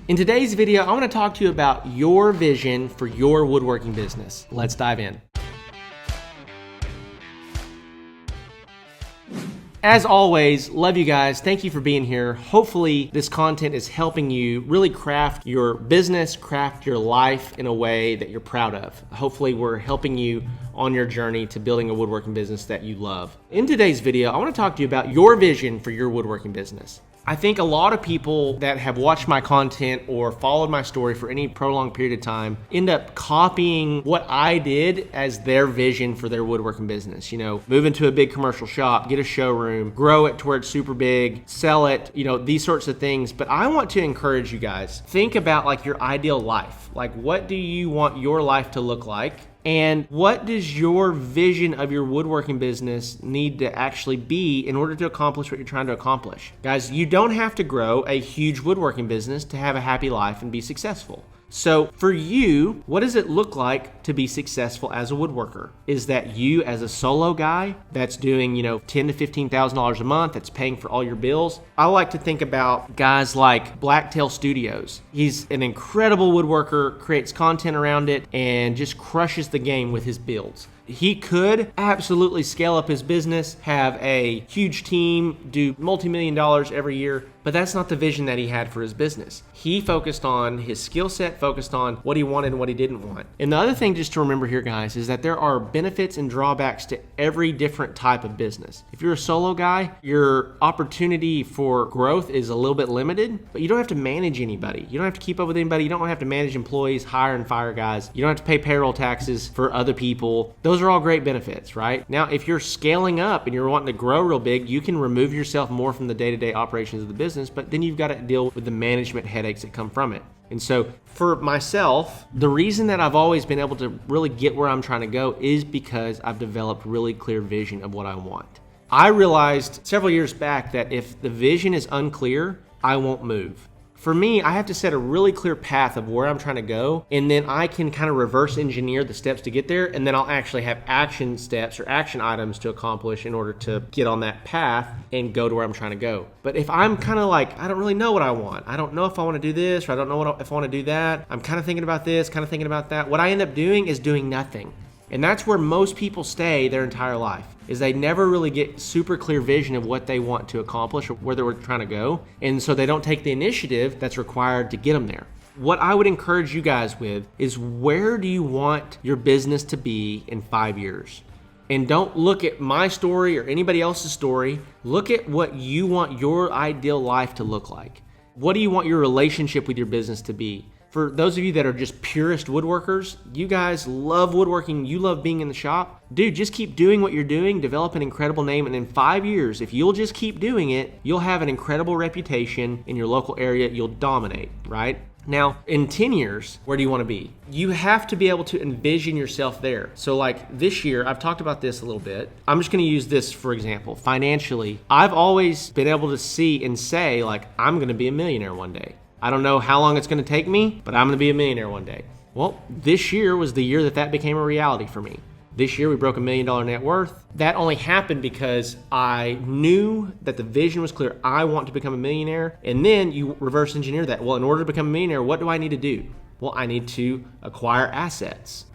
In today's video, I want to talk to you about your vision for your woodworking business. Let's dive in. As always, love you guys. Thank you for being here. Hopefully this content is helping you really craft your business, craft your life in a way that you're proud of. Hopefully we're helping you on your journey to building a woodworking business that you love. In today's video, I want to talk to you about your vision for your woodworking business. I think a lot of people that have watched my content or followed my story for any prolonged period of time end up copying what I did as their vision for their woodworking business. You know, move into a big commercial shop, get a showroom, grow it to where it's super big, sell it, these sorts of things. But I want to encourage you guys, think about like your ideal life. Like, what do you want your life to look like? And what does your vision of your woodworking business need to actually be in order to accomplish what you're trying to accomplish? Guys, you don't have to grow a huge woodworking business to have a happy life and be successful. So for you, what does it look like to be successful as a woodworker? Is that you as a solo guy that's doing, $10,000 to $15,000 a month, that's paying for all your bills? I like to think about guys like Blacktail Studios. He's an incredible woodworker, creates content around it, and just crushes the game with his builds. He could absolutely scale up his business, have a huge team, do multi-million dollars every year, but that's not the vision that he had for his business. He focused on his skill set, focused on what he wanted and what he didn't want. And the other thing just to remember here, guys, is that there are benefits and drawbacks to every different type of business. If you're a solo guy, your opportunity for growth is a little bit limited, but you don't have to manage anybody. You don't have to keep up with anybody. You don't have to manage employees, hire and fire guys. You don't have to pay payroll taxes for other people. Those are all great benefits, right? Now, if you're scaling up and you're wanting to grow real big, you can remove yourself more from the day-to-day operations of the business, but then you've got to deal with the management headaches that come from it. And so for myself, the reason that I've always been able to really get where I'm trying to go is because I've developed really clear vision of what I want. I realized several years back that if the vision is unclear, I won't move. For me, I have to set a really clear path of where I'm trying to go, and then I can kind of reverse engineer the steps to get there, and then I'll actually have action steps or action items to accomplish in order to get on that path and go to where I'm trying to go. But if I'm kind of like, I don't really know what I want. I don't know if I want to do this, or I don't know if I want to do that. I'm kind of thinking about this, kind of thinking about that. What I end up doing is doing nothing. And that's where most people stay their entire life, is they never really get super clear vision of what they want to accomplish or where they're trying to go. And so they don't take the initiative that's required to get them there. What I would encourage you guys with is, where do you want your business to be in 5 years? And don't look at my story or anybody else's story. Look at what you want your ideal life to look like. What do you want your relationship with your business to be? For those of you that are just purist woodworkers, you guys love woodworking, you love being in the shop. Dude, just keep doing what you're doing, develop an incredible name, and in 5 years, if you'll just keep doing it, you'll have an incredible reputation in your local area, you'll dominate, right? Now, in 10 years, where do you want to be? You have to be able to envision yourself there. So like this year, I've talked about this a little bit. I'm just going to use this for example. Financially, I've always been able to see and say, like, I'm going to be a millionaire one day. I don't know how long it's going to take me, but I'm going to be a millionaire one day. Well, this year was the year that became a reality for me. This year we broke $1 million net worth. That only happened because I knew that the vision was clear. I want to become a millionaire. And then you reverse engineer that. Well, in order to become a millionaire, what do I need to do? Well, I need to acquire assets.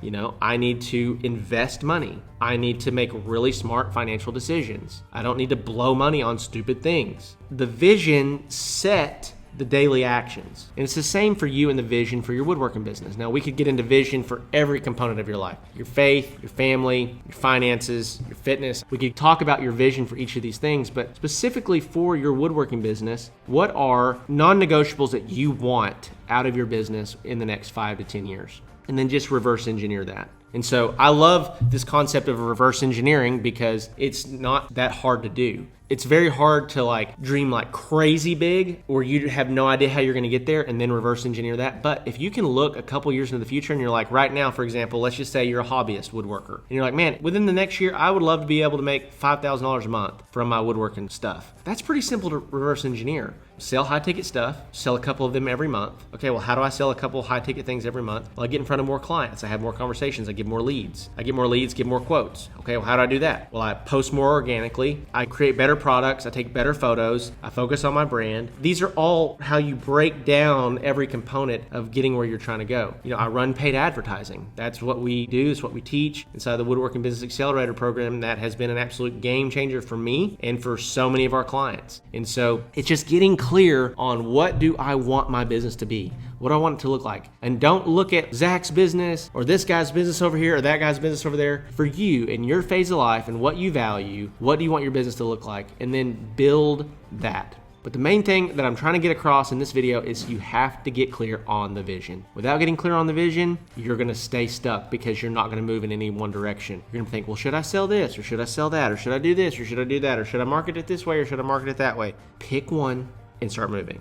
I need to invest money. I need to make really smart financial decisions. I don't need to blow money on stupid things. The vision set the daily actions. And it's the same for you and the vision for your woodworking business. Now, we could get into vision for every component of your life: your faith, your family, your finances, your fitness. We could talk about your vision for each of these things, but specifically for your woodworking business, what are non-negotiables that you want out of your business in the next 5 to 10 years? And then just reverse engineer that. And so I love this concept of reverse engineering because it's not that hard to do. It's very hard to dream like crazy big, or you have no idea how you're going to get there and then reverse engineer that. But if you can look a couple years into the future and you're like, right now, for example, let's just say you're a hobbyist woodworker. And you're like, man, within the next year, I would love to be able to make $5,000 a month from my woodworking stuff. That's pretty simple to reverse engineer. Sell high ticket stuff, sell a couple of them every month. Okay, well, how do I sell a couple high ticket things every month? Well, I get in front of more clients. I have more conversations. I get more leads. I get more leads, get more quotes. Okay, well, how do I do that? Well, I post more organically. I create better products. I take better photos. I focus on my brand. These are all how you break down every component of getting where you're trying to go. I run paid advertising. That's what we do. It's what we teach inside the Woodworking Business Accelerator program. That has been an absolute game changer for me and for so many of our clients. And so it's just getting clear on what do I want my business to be? What do I want it to look like? And don't look at Zach's business or this guy's business over here or that guy's business over there. For you in your phase of life and what you value, what do you want your business to look like? And then build that. But the main thing that I'm trying to get across in this video is you have to get clear on the vision. Without getting clear on the vision, you're gonna stay stuck because you're not gonna move in any one direction. You're gonna think, well, should I sell this or should I sell that or should I do this or should I do that or should I market it this way or should I market it that way? Pick one and start moving.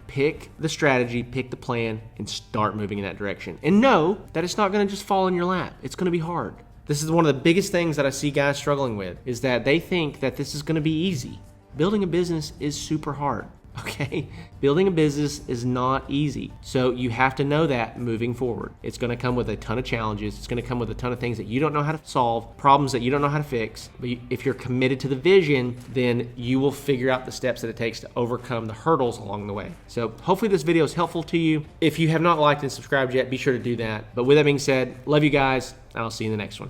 Pick the strategy, pick the plan, and start moving in that direction. And know that it's not gonna just fall in your lap. It's gonna be hard. This is one of the biggest things that I see guys struggling with, is that they think that this is gonna be easy. Building a business is super hard, okay? Building a business is not easy. So you have to know that moving forward. It's gonna come with a ton of challenges. It's gonna come with a ton of things that you don't know how to solve, problems that you don't know how to fix. But if you're committed to the vision, then you will figure out the steps that it takes to overcome the hurdles along the way. So hopefully this video is helpful to you. If you have not liked and subscribed yet, be sure to do that. But with that being said, love you guys, and I'll see you in the next one.